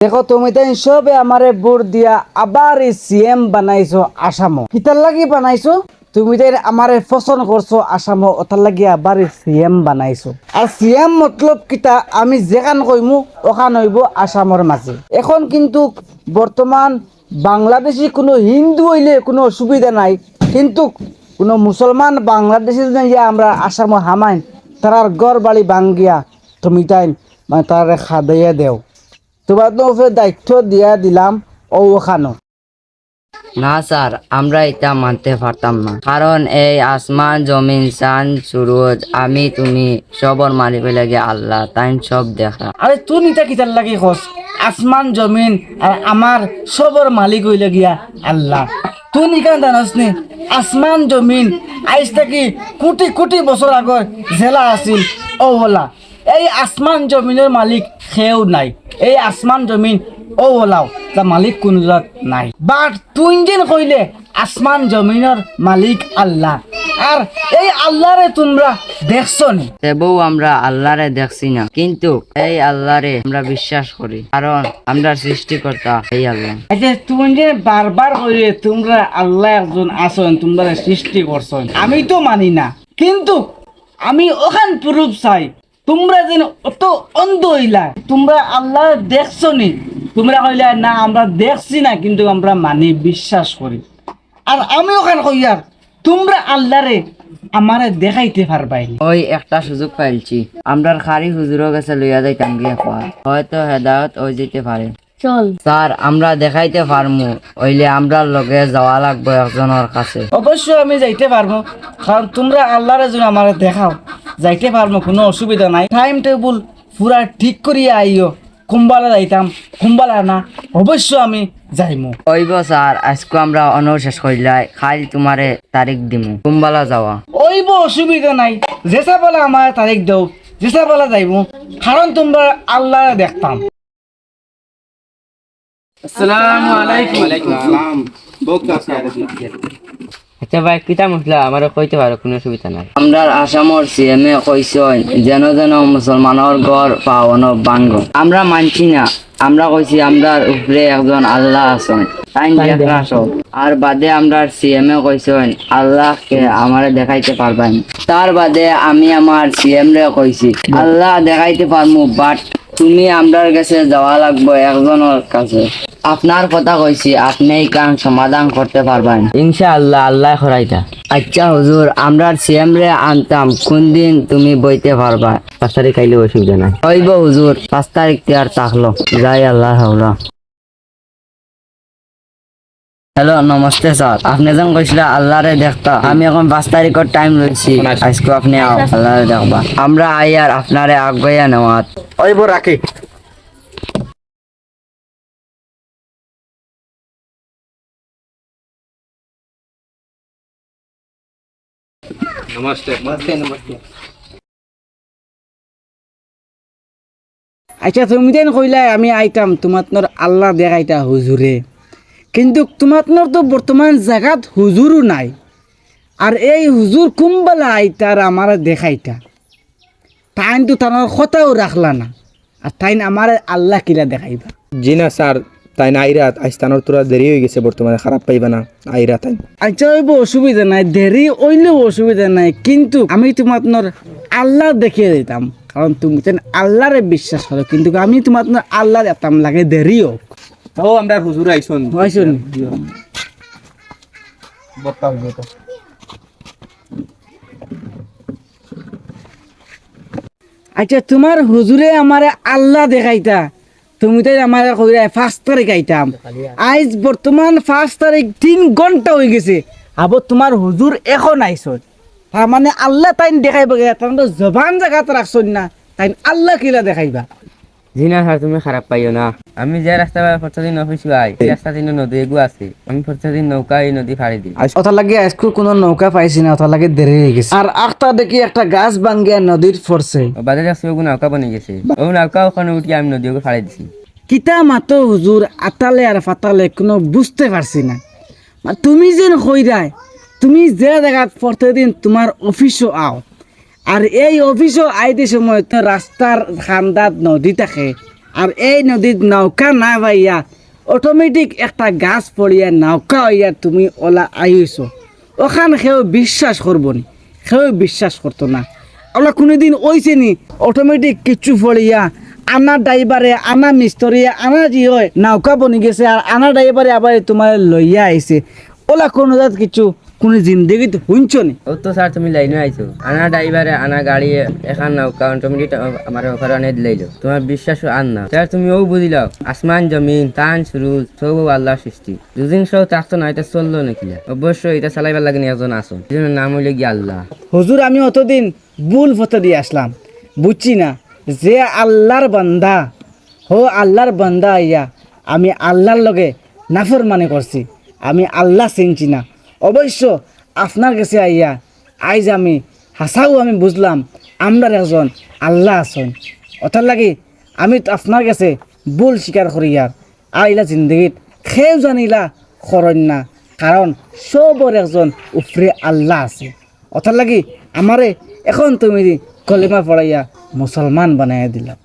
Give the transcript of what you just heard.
দেখো তুমি তাই সবে আমারে ভোট দিয়া আবার এই সিএম বানাইছো আসামো কিতার লাগি বানাইছো তুমি তাই আমারে পছন্দ করছো আসামো ওটার লাগি আবার সিএম বানাইছো আর সিএম মতলব কিতা আমি যেখান কইমু ওখান হইব আসামর মাঝে এখন কিন্তু বর্তমান বাংলাদেশি কোনো হিন্দু হইলে কোনো অসুবিধা নাই কিন্তু কোনো মুসলমান বাংলাদেশি যদি আমরা আসামো হামাইন তার গড় বাড়ি ভাঙ্গিয়া তুমি তাই মানে তার খাদাইয়া দেও তোমার তো দায়িত্ব দিয়া দিলাম ওখানো না স্যার আমরা এটা মানতে পারতাম না, কারণ এই আসমান জমিন চাঁদ সূরজ আমি তুমি সবর মালিক লাগে আল্লাহ, তাই সব দেখা। আরে তুই নিতা কিতার লাগি খস আসমান জমিন আর আমার সবর মালিক হইলে গিয়া আল্লাহ। তুই নিকান জানাস নি আসমান জমিন আইস থাকি কোটি কোটি বছর আগর জেলা আছিল ও হলা এই আসমান জমিনের মালিক সেও নাই, এই আসমান জমিন ও হলাও তা মালিক কোন নাই। বাট তুই যেন কইলে আসমান জমিনের মালিক আল্লাহ, আর এই আল্লাহরে তোমরা দেখছো নি? তেবও আমরা আল্লাহরে দেখছি না, কিন্তু এই আল্লাহরে আমরা বিশ্বাস করি, কারণ আমরা সৃষ্টিকর্তা এই আল্লাহ। আচ্ছা তুমি যে বারবার কইলে তোমরা আল্লাহ একজন আসেন তোমরা সৃষ্টি করছেন, আমি তো মানি না, কিন্তু আমি ওখান প্রুফ চাই। তোমরা যেন অত অন্ধ হইলা, তোমরা আল্লাহ দেখছো নি? তোমরা কইলা না আমরা দেখছি না কিন্তু আমরা মানি বিশ্বাস করি। আর আমি ওখানে কইয়ার তোমরা আল্লাহরে আমারে দেখাইতে পারবাই না। ওই একটা সুযোগ পাইছি, আমরার খারি হুজুরের কাছে লইয়া যাইতাম গিয়ে পাওয়া, হয়তো হেদায়ত হয়ে যেতে পারে। চল স্যার আমরা দেখাইতে পারমু, হইলে আমরা লগে যাওয়া লাগবো একজনের কাছে। অবশ্যই আমি যাইতে পারবো, কারণ তোমরা আল্লাহরে যদি আমারে দেখাও যাইতে পারবো, কোনো অসুবিধা নাই। টাইম টেবিল পুরা ঠিক করিয়া আইও, কুম্বালা যাইতাম কুম্বালা না অবশ্য আমি যাইমু। ওইব স্যার আজকে আমরা অনর শেষ করিলাই, খাই তোমারে তারিখ দিমু কুম্বালা যাওয়া। ওইব অসুবিধা নাই, যেসা বলে আমার তারিখ দেও, যেসা বলে যাইমু, কারণ তোমরা আল্লাহরে দেখতাম। আসসালামু আলাইকুম। ওয়ালাইকুম আসসালাম। আচ্ছা ভাই কিতা মশলা আমার কইতে পারো, কোনো সুবিধা নাই। আমরা আসামর সিএমএ কইছই যেন যেন মুসলমানের ঘর পাওয়ানো বাঙ্গ, আমরা মানছি না। আমরা কইছি আমরার উপরে একজন আল্লাহ আছেন, তাই দেখা সব। আর বাদে আমরা সিএমএ কইছেন আল্লাহকে আমারে দেখাইতে পারবেন। তার বাদে আমি আমার সিএম রে কইছি আল্লাহ দেখাইতে পারমু, বাট তুমি আমরার কাছে যাওয়া লাগবে একজনের কাছে। আপনার কথা কইছি, আপনি এই কাম সমাধান করতে পারবেন ইনশাআল্লাহ, আল্লাহ খরাইতা। আচ্ছা হুজুর আমরা সিএম রে আনতাম, কোন দিন তুমি বইতে পারবা? 5 তারিখ আইলে অসুবিধা নাই। হইব হুজুর, 5 তারিখ আর থাকলো যাই। আল্লাহ হাওলা। হ্যালো নমস্তে স্যার, আপনি যখন কইছিলা আল্লাহরে দেখতা, আমি এখন 5 তারিখের টাইম লইছি, আজকে আপনি আল্লাহরে দেখবা। আমরা আইয়ার আপনারে আগাইয়া নেওয়াত ওইব রাখি। নমস্তে। আচ্ছা তুমি যেন কইলা আমি আইতাম তোমার আল্লাহ দেখাইতা হুজুরে, কিন্তু তোমার তো বর্তমান জায়গাত হুজুরও নাই, আর এই হুজুর কুম্বালা আইতার আমার দেখাইতা, তাইন তো তার কথাও রাখলা না, আর তাইন আমার আল্লাহ কিলা দেখাইবা? জি না স্যার, তাই না আইরাত আইস্তানোর তোরা দেরি হয়ে গেছে, বর্তমানে খারাপ পাইবা না আইরা তাই। আচ্ছা হইব অসুবিধা নাই, দেরি হইলেও অসুবিধা নাই, কিন্তু আমি তোমার আল্লাহ দেখিয়ে দিতাম, কারণ তুমি আল্লাহরে বিশ্বাস করো, কিন্তু আমি তোমার আল্লাহ দেখতাম লাগে দেরি হোক। ও আমরা হুজুর আইছন হয়েছে বক্তা হইব তো। আচ্ছা তোমার হুজুরে আমারে আল্লাহ দেখাইতা, তুমি তো আমার 5 তারিখ আইতাম, আজ বর্তমান 5 তারিখ 3 ঘন্টা হয়ে গেছে, আবার তোমার হুজুর এখন আইস, তার মানে আল্লাহ তাই দেখাইবা, তার তো জবান জায়গাত রাখছন না, তাই আল্লাহ কিলা দেখাইবা? জি না স্যার, তুমি খারাপ পাইও না। আমি যে রাস্তা প্রতিদিন অফিস আই, রাস্তা দিন নদী এগু আছে, আমি প্রতিদিন নৌকা এই নদী ফাড়ি দিই। ওটা লাগে আজকে কোনো নৌকা পাইছি না, ওটা লাগে দেরি হয়ে গেছে, আর আখটা দেখি একটা গাছ ভাঙ্গিয়া নদীর পড়ছে, বাদে যাচ্ছে ওগু নৌকা বনে গেছে, ও নৌকা ওখানে উঠি আমি নদী ওগু ফাড়ি দিছি। কিতা মাতো হুজুর আতালে আর ফাতালে কোনো বুঝতে পারছি না। তুমি যেন কইরাই তুমি যে জায়গাত প্রতিদিন তোমার অফিসও আও, আর এই অফিসও আইতে সময় তো রাস্তার খান্দাত নদী থাকে, আর এই নদীত নৌকা না ভাইয়া অটোমেটিক একটা গাছ পড়িয়া নৌকা হইয়া তুমি ওলা আইছো ওখান সেও বিশ্বাস করবনি সেও বিশ্বাস করতো না ওলা কোনোদিন ওইছে নি অটোমেটিক কিছু পড়িয়া আনা ড্রাইভারে আনা মিস্ত্রি আনা যি হয় নৌকা বনি গেছে আর আনা ড্রাইভারে আবার তোমার লইয়া আইছে ওলা কোনো জাত কিছু কোনো জিন্দগিত শুনছ নি ও তো স্যার তুমি লাইনে আইছো আনা ড্রাইভারে আনা গাড়ি এখান নাও কারণ তুমি আমার ওখানে দিলাইলো তোমার বিশ্বাস আর না স্যার তুমি ও বুঝিলাও আসমান জমিন তান সুরুজ সব আল্লাহ সৃষ্টি দুদিন সব থাকতো না এটা চললো নাকি অবশ্যই এটা চালাইবার লাগে একজন আসুন এই জন্য নাম হইলে গিয়ে আল্লাহ হুজুর আমি অতদিন ভুল ফটো দিয়ে আসলাম বুঝছি না যে আল্লাহর বান্দা আল্লাহর বান্দা আইয়া আমি আল্লাহর লগে নাফরমানি করছি আমি আল্লাহ চিনছি না অবশ্য আপনার কাছে আইয়া আইজ আমি হাসাও আমি বুঝলাম আমরা একজন আল্লাহ আছেন অথার লাগি আমি তো আপনার কাছে ভুল স্বীকার করি আর আইলা জিন্দগিত খেয়েও জানিলা খরণ না কারণ সবর একজন উপরে আল্লাহ আছে অথার লাগি আমারে এখন তুমি কলিমা পড়াইয়া মুসলমান বানাইয়া দিলাম।